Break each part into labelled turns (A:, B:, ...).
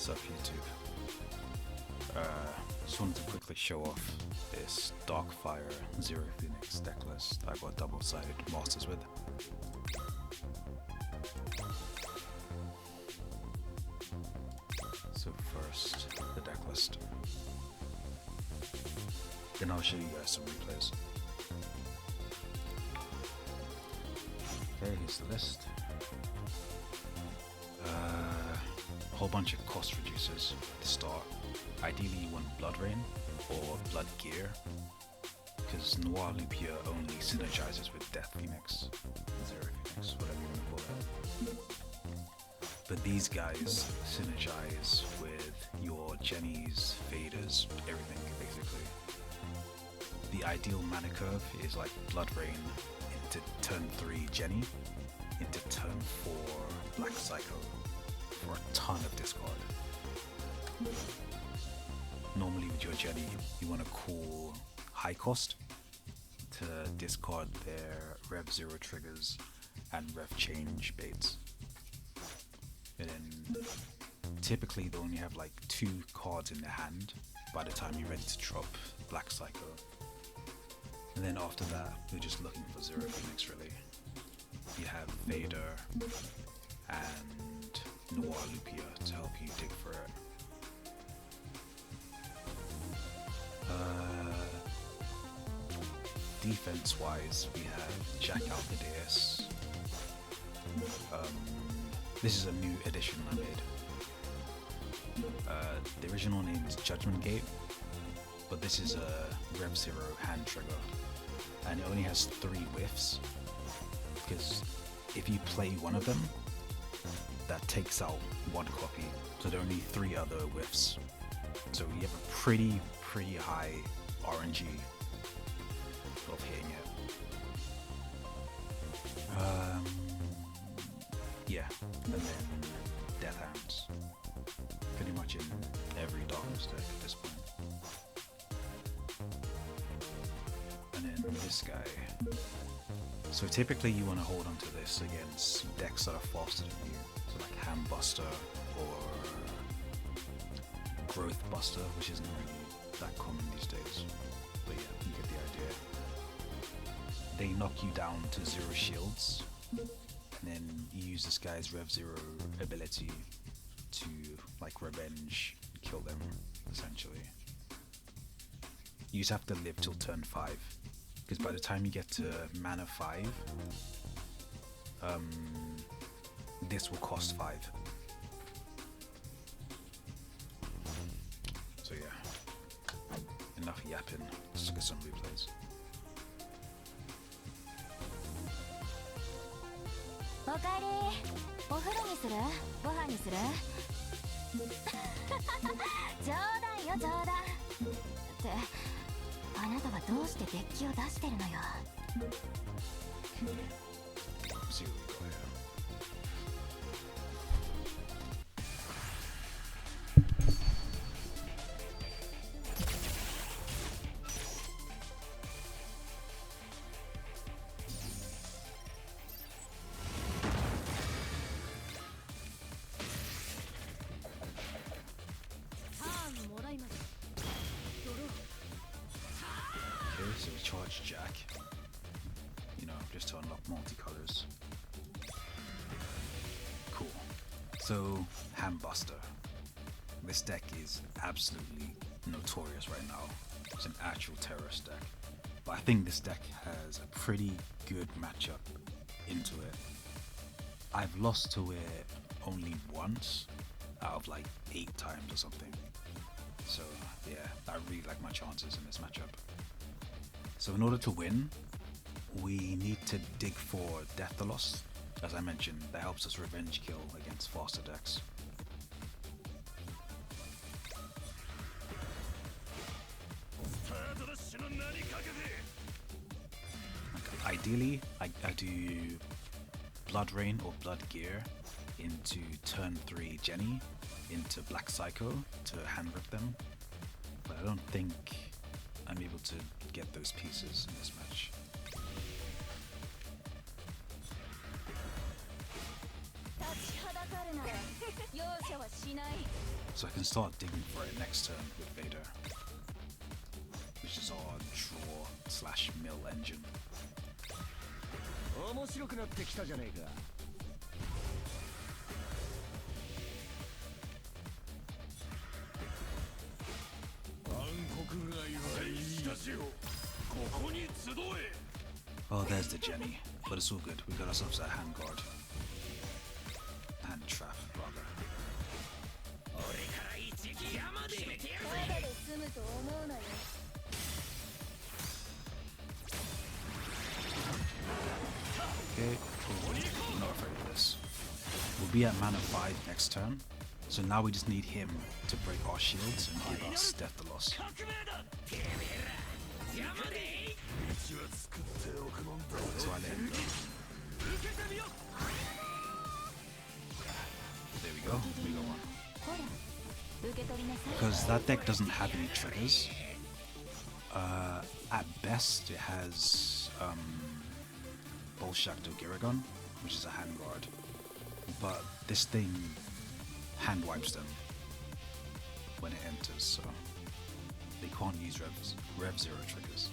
A: What's up, YouTube? Just wanted to quickly show off this Darkfire Zero Phoenix deck list I got double-sided masters with. So first, the deck list. Then I'll show you guys some replays. Okay, here's the list. A whole bunch of cost reducers to start. Ideally you want Blood Rain or Blood Gear, because Noir Lupia only synergizes with Death Phoenix, Zero Phoenix, whatever you want to call that. But these guys synergize with your Jennies, Vaders, everything basically. The ideal mana curve is like Blood Rain into turn 3 Jenny, into turn 4 Black Psycho, for a ton of discard. Normally with your Jenny, you want to call high cost to discard their Rev 0 triggers and Rev change baits. And then typically they only have like 2 cards in their hand by the time you're ready to drop Black Psycho. And then after that, you're just looking for Zero Phoenix really. You have Vader and Noir Lupia to help you dig for it. Defense wise, we have Jack Alcadeus. This is a new addition I made. The original name is Judgment Gate, but this is a Rev 0 hand trigger, and it only has 3 whiffs, because if you play one of them, that takes out 1 copy, so there are only 3 other whiffs. So you have a pretty high RNG of hitting it. Yeah, and then Death Hands. Pretty much in every Darkness deck at this point. And then this guy. So typically you want to hold on to this against decks that are faster than you. So like Ham Buster or Growth Buster, which isn't really that common these days. But yeah, you get the idea. They knock you down to 0 shields, and then you use this guy's Rev 0 ability to like revenge, kill them, essentially. You just have to live till turn 5, because by the time you get to mana 5, this will cost 5. So yeah, enough yapping, let's get some replays.
B: おかえり。お風呂にする？ご飯にする？冗談よ冗談。ってあなたはどうしてデッキを出してるのよ。
A: See what we got here. Okay, so we charge Jack, you know, just to unlock multicolors. Cool. So, Ham Buster. This deck is absolutely notorious right now. It's an actual terrorist deck. But I think this deck has a pretty good matchup into it. I've lost to it only once out of like 8 times or something. So yeah, I really like my chances in this matchup. So in order to win, we need to dig for Deathalos. As I mentioned, that helps us revenge kill against faster decks. Okay, ideally, I do Blood Rain or Blood Gear into turn 3 Jenny, into Black Psycho to hand rip them, but I don't think I'm able to get those pieces in this match. So I can start digging for it next turn with Vader, which is our draw/mill engine.
C: 面白くなってきたじゃねえか。暗黒が言われいたしよ。ここに集え。
A: Oh, there's the Jenny, but it's all good. We got ourselves a hand guard, hand trap rather.
C: 俺から一撃山で決めてやるぜ。
B: ただで済むと思うなよ。
A: Okay, cool. I'm not afraid of this. We'll be at mana 5 next turn, so now we just need him to break our shields and give us death to loss.
C: 革命だ。てめえら山で。道は作っておくもんだ。
A: So I let him go.
C: 受けてみよ。
A: There we go. We got one.
B: ほら、受け取りなさい。
A: Because that deck doesn't have any triggers. At best, it has Bolshak Giragon, which is a hand guard. But this thing hand wipes them when it enters, so they can't use Rev 0 triggers.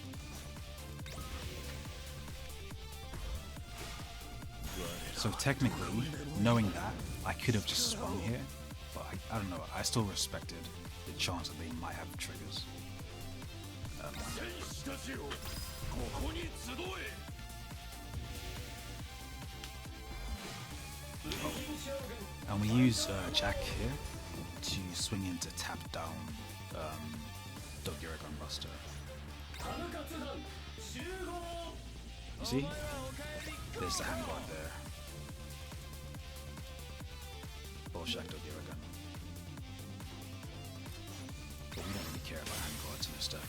A: So technically, knowing that, I could have just swung here, but I don't know, I still respected the chance that they might have triggers.
C: 戦士たちよ、ここに集え。
A: And we use Jack here to swing into tap down Dogiragon Buster. You see? There's the hand guard there. Bolshak Dogiragon. But we don't really care about hand guards in this deck.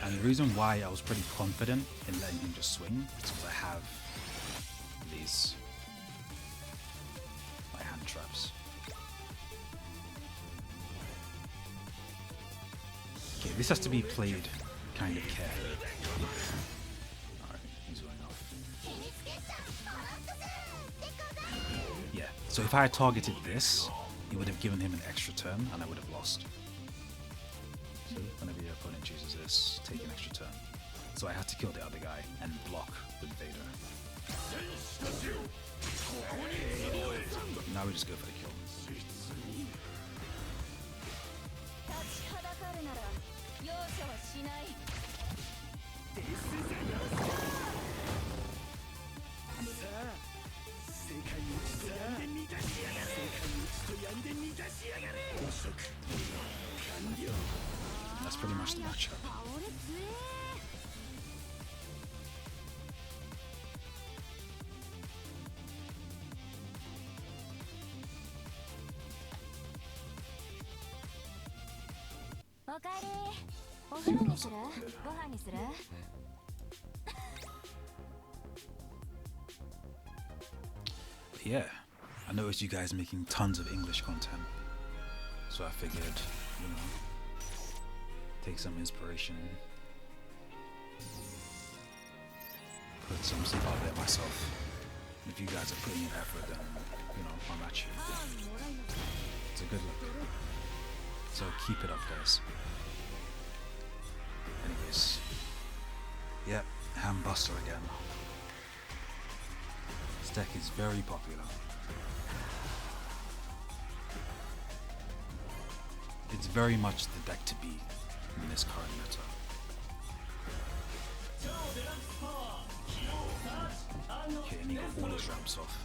A: And the reason why I was pretty confident in letting him just swing is because I have these my hand traps. Okay, this has to be played kind of carefully. Alright, he's going off. Yeah, so if I had targeted this, it would have given him an extra turn and I would have lost. So whenever your opponent chooses this, take an extra turn. So I had to kill the other guy and block with Vader. Now we just go for the kill.
B: 立ちはだかるなら容赦はしない。
C: さあ、世界一と闇で満たしやがれ。世界一と闇で満たしやがれ。捕食完了。
A: That's pretty much the matchup.
B: 俺つえ。 おかえり。お風呂にする？ご飯にする？
A: But yeah, I noticed you guys making tons of English content. So I figured, you know, take some inspiration, put some stuff out there myself. If you guys are putting in effort, then, you know, I'm at you. It's a good look. So keep it up, guys. Anyways, yep, Hand Buster again. This deck is very popular. It's very much the deck to beat in this current meta. Okay, and he got all his ramps off.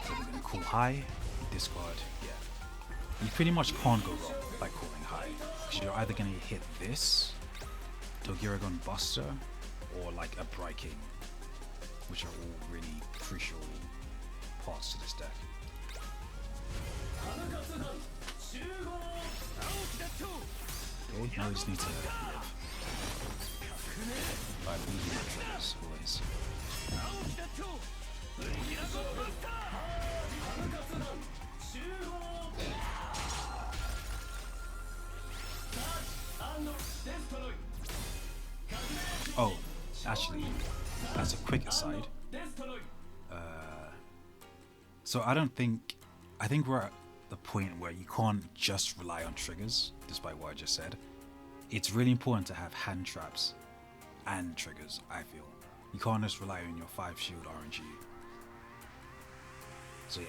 A: So we're gonna call high, discard, yeah. You pretty much can't go wrong by calling high. Because you're either gonna hit this, Dogiragon Buster, or like a Bright King, which are all really crucial parts to this deck. Okay, now we just need to live. By losing the triggers, always. Oh, actually, as a quick aside, so I think we're at the point where you can't just rely on triggers, despite what I just said. It's really important to have hand traps and triggers, I feel. You can't just rely on your 5 shield RNG. So yeah,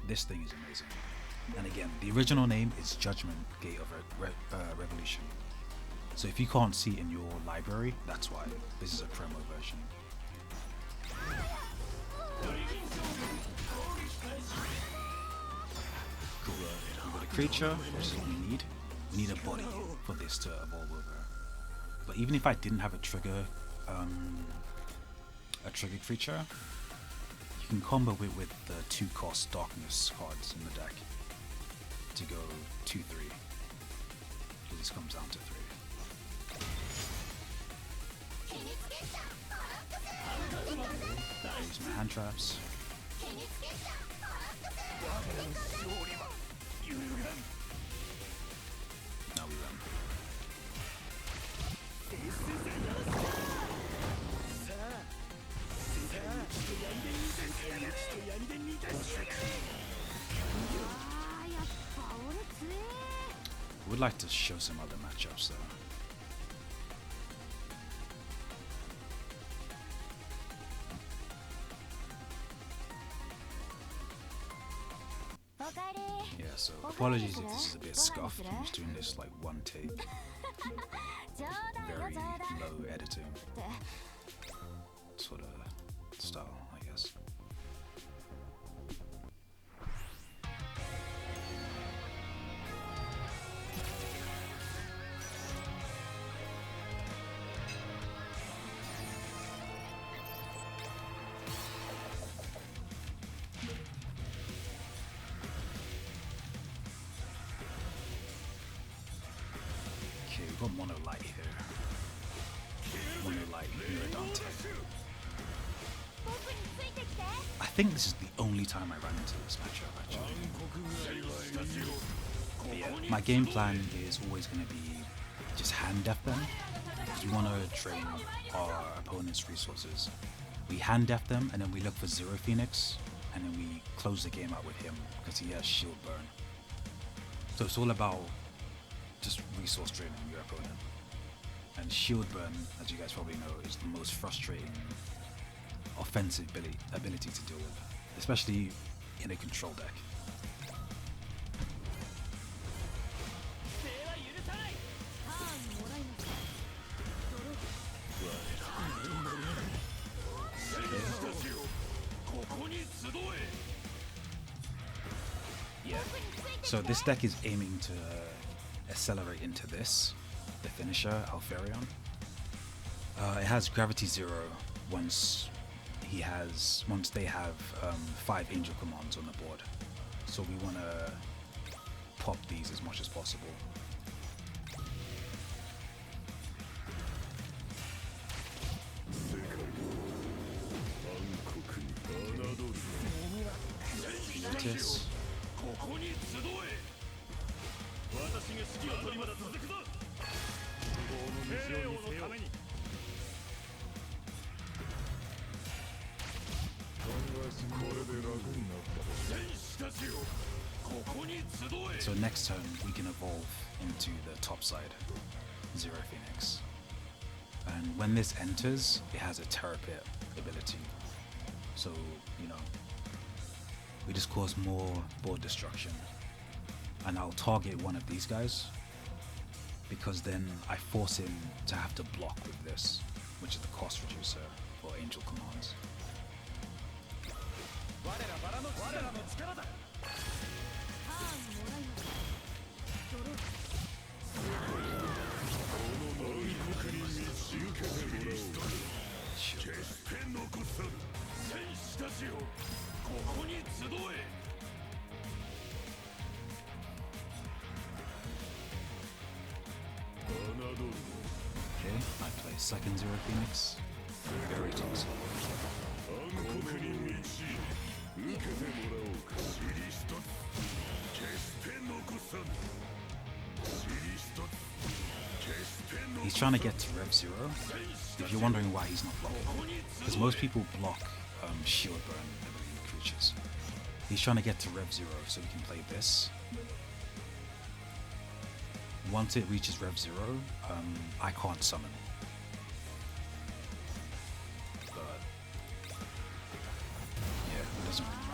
A: this thing is amazing. And again, the original name is Judgment Gate of Revolution. So if you can't see it in your library, that's why. This is a promo version. Cool. We've got a creature, which is what we need. We need a body for this to evolve over. But even if I didn't have a trigger creature, you can combo it with the 2-cost Darkness cards in the deck to go 2-3. So this comes down to 3. Use my hand traps. Now we run. Would like to show some other matchups though. Yeah, so apologies if this is a bit scuffed. I'm just doing this like one take. Very low editing sort of style, I guess. Okay, we've got Mono Light here. Mono Light, Miradante. I think this is the only time I ran into this matchup, actually. But yeah, my game plan is always going to be just hand death them, because we want to drain our opponent's resources. We hand death them, and then we look for Zero Phoenix, and then we close the game out with him, because he has shield burn. So it's all about just resource draining your opponent. And shield burn, as you guys probably know, is the most frustrating offensive ability to deal with, especially in a control deck. Yeah. So this deck is aiming to accelerate into this, the finisher, Alfarion. It has Gravity 0 once they have 5 Angel Commands on the board. So we want to pop these as much as possible. Lotus. So next turn we can evolve into the top side, Zero Phoenix. And when this enters, it has a Terra Pit ability. So, you know, we just cause more board destruction. And I'll target one of these guys, because then I force him to have to block with this, which is the cost reducer for Angel Commands. Okay, I play second Zero Phoenix. Very toxic. He's trying to get to Rev Zero. If you're wondering why he's not blocking, because most people block shield burn creatures. He's trying to get to Rev Zero so he can play this. Once it reaches Rev Zero, I can't summon. But yeah, it doesn't really matter.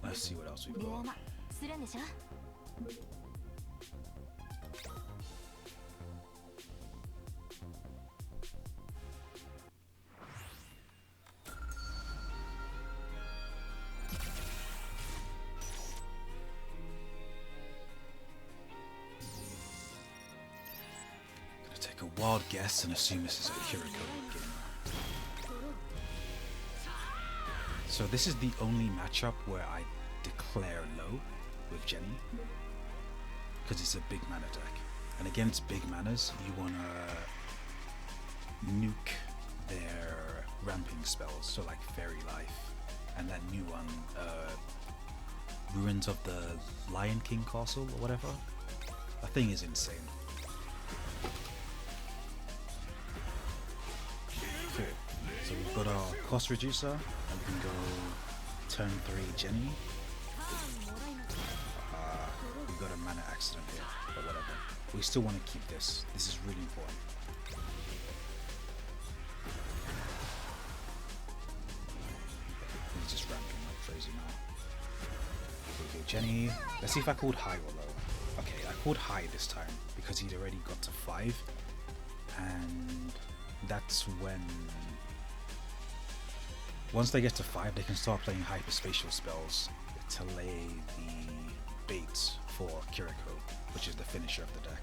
A: Let's see what else we've got. Gonna take a wild guess and assume this is a Kiriko gamer. So this is the only matchup where I declare low with Jenny, because it's a big mana deck, and against big manas you want to nuke their ramping spells, so like Fairy Life and that new one, Ruins of the Lion King Castle or whatever. That thing is insane. Cool. So we've got our cost reducer, and we can go turn 3 Jenny. We've got a mana accident here, but whatever. We still want to keep this. This is really important. He's just ramping like crazy now. Okay, Jenny. Let's see if I called high or low. Okay, I called high this time because he'd already got to 5, and that's when once they get to 5, they can start playing hyperspatial spells to lay the bait for Kiriko, which is the finisher of the deck.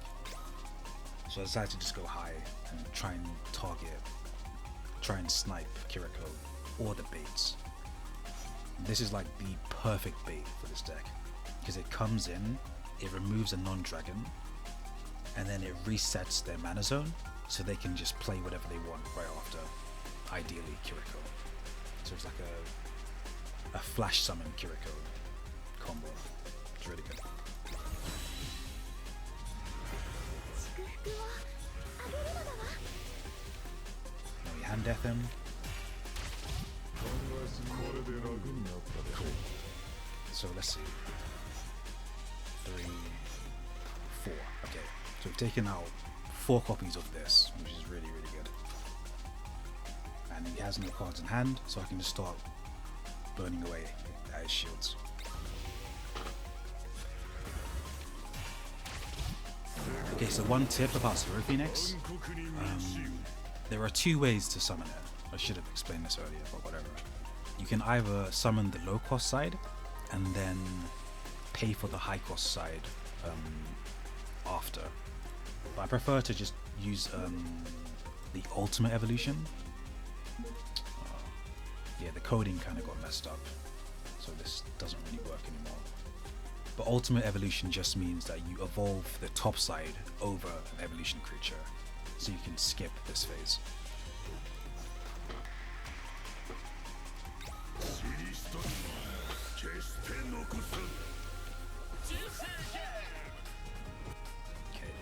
A: So I decided to just go high and try and snipe Kiriko or the baits. This is like the perfect bait for this deck, because it comes in, it removes a non-dragon, and then it resets their mana zone, so they can just play whatever they want right after, ideally Kiriko. So it's like a flash summon Kiriko combo. It's really good. Now we hand death him. Cool. So let's see. 3, 4. Okay. So we've taken out 4 copies of this, which is really, really good. And he has no cards in hand, so I can just start burning away at his shields. Okay, so one tip about Zero Phoenix. There are 2 ways to summon it. I should have explained this earlier, but whatever. You can either summon the low cost side and then pay for the high cost side after. But I prefer to just use the ultimate evolution. Yeah, the coding kind of got messed up, so this doesn't really work anymore. But ultimate evolution just means that you evolve the top side over an evolution creature, so you can skip this phase. Okay.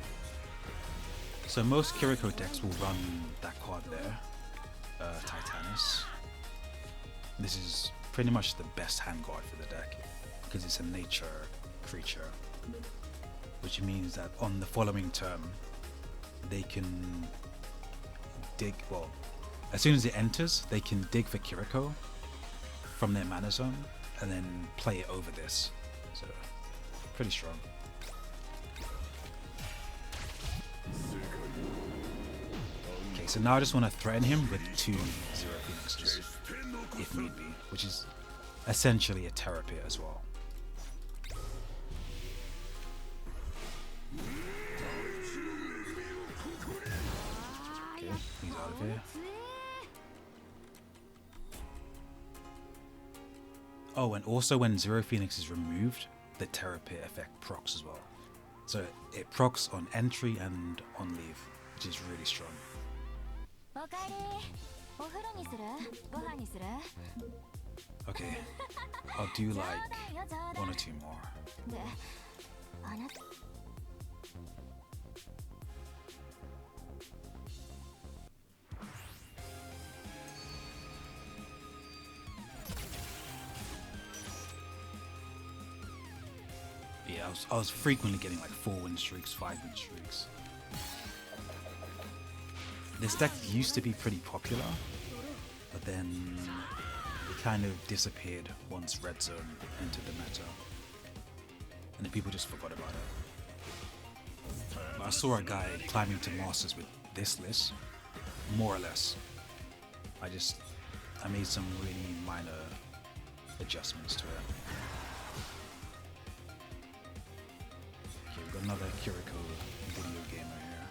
A: So most Kiriko decks will run that card there, Titanus. This is pretty much the best hand card for the deck, because it's a nature creature, which means that on the following turn they can dig, well, as soon as it enters they can dig for Kiriko from their mana zone and then play it over this, so pretty strong. Okay, so now I just want to threaten him with 2 Zero Phoenixes if need be, which is essentially a Terra Pit as well. Okay, he's out of here. Oh, and also when Zero Phoenix is removed, the Terra Pit effect procs as well. So it procs on entry and on leave, which is really strong.
B: おかえり。お風呂にする？ご飯にする？
A: Okay, I'll do
B: 冗
A: like
B: 談よ冗
A: one
B: 談。
A: or two more.
B: で、あなた。
A: Yeah, I was frequently getting like 4-win streaks, 5-win streaks. This deck used to be pretty popular, but then it kind of disappeared once Red Zone entered the meta. And then people just forgot about it. But I saw a guy climbing to Masters with this list, more or less. I made some really minor adjustments to it. Okay, we've got another Kiriko video gamer here.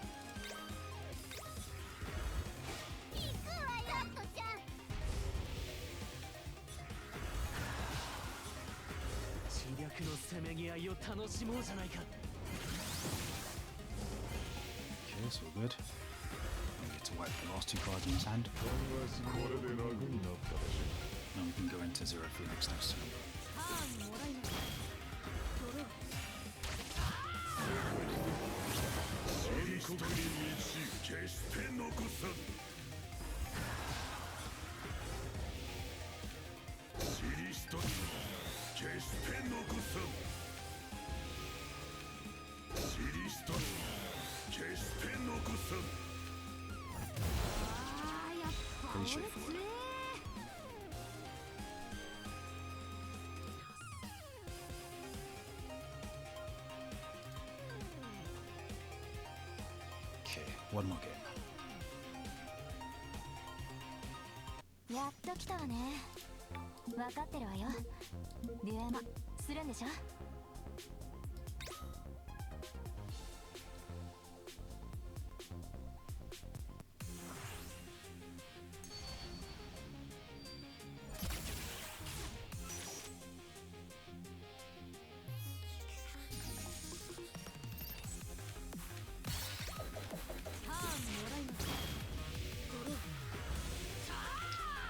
C: 知略のせめぎ合いを楽しもうじゃないか。
A: Okay, so we're good. We get to wipe the last two cards in his hand. Then we can go into Zero Phoenix next turn.
B: パーンもらいます。ドロー。
A: Pretty straightforward. Okay, one more game.
B: やっと来たわね。分かってるわよ。デュエマするんでしょ？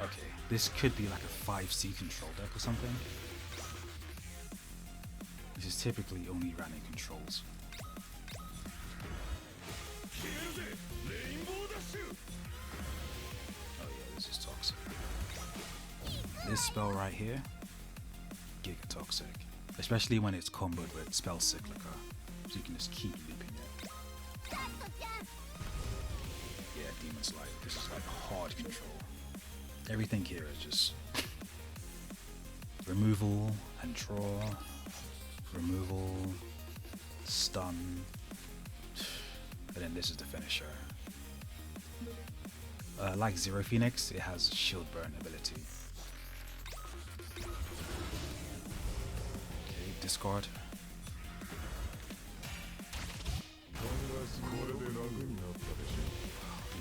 A: Okay, this could be like a 5C control deck or something. This is typically only ran in controls. Oh yeah, this is toxic. This spell right here, giga toxic. Especially when it's comboed with Spell Cyclica, so you can just keep looping it. Yeah, Demon's Light, this is like hard control. Everything here is just removal and draw, removal, stun, and then this is the finisher. Like Zero Phoenix, it has shield burn ability. Okay, discard.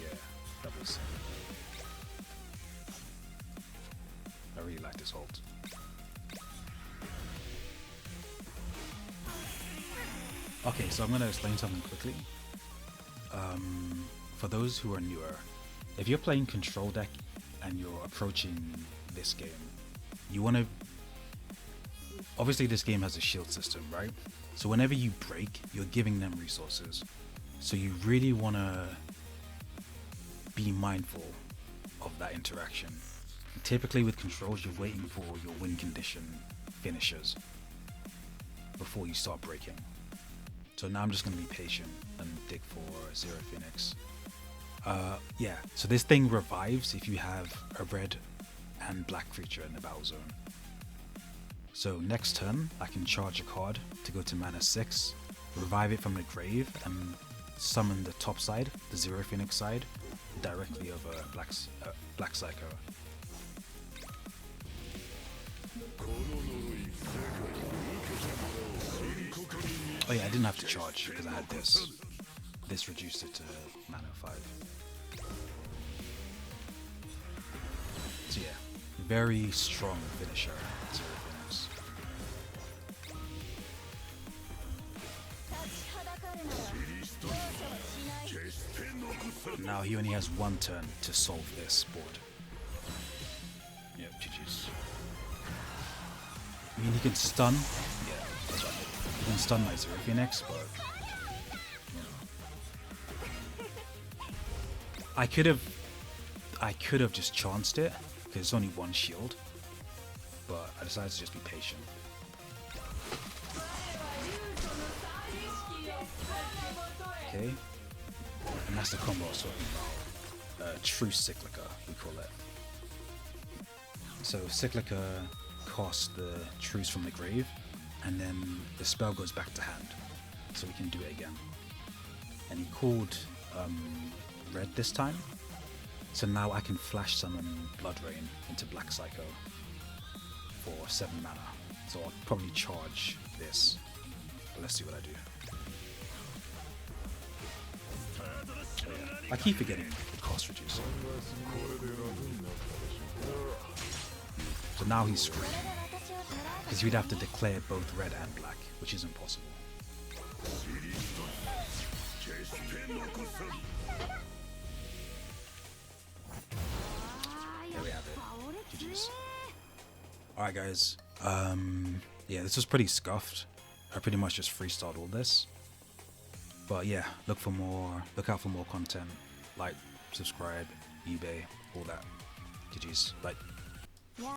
A: Yeah, doubles. I really like this ult. Okay, so I'm going to explain something quickly. For those who are newer, if you're playing control deck and you're approaching this game, you want to... Obviously this game has a shield system, right? So whenever you break, you're giving them resources. So you really want to be mindful of that interaction. Typically with controls, you're waiting for your win condition finishers before you start breaking. So now I'm just going to be patient and dig for Zero Phoenix. Yeah, so this thing revives if you have a red and black creature in the battle zone. So next turn, I can charge a card to go to mana 6, revive it from the grave, and summon the top side, the Zero Phoenix side, directly over Black Psycho. Oh yeah, I didn't have to charge because I had this. This reduced it to mana 5. So yeah, very strong finisher, Zero Phoenix. Now he only has one turn to solve this board. Yep, GG's. I mean, he can stun. Yeah, that's right. He can stun my Zero Phoenix, but I could have just chanced it because it's only one shield, but I decided to just be patient. Okay, and that's the combo I was talking about. Truce Cyclica, we call it. So Cyclica costs the Truce from the grave, and then the spell goes back to hand, so we can do it again. And he called red this time, so now I can flash summon Blood Rain into Black Psycho for 7 mana. So I'll probably charge this, but let's see what I do. I keep forgetting the cost reducer. So now he's screwed, because you'd have to declare both red and black, which is impossible. There we have it. GG's. Alright guys, yeah, this was pretty scuffed. I pretty much just freestyled all this. But yeah, look out for more content. Like, subscribe, eBay, all that. GG's. Bye.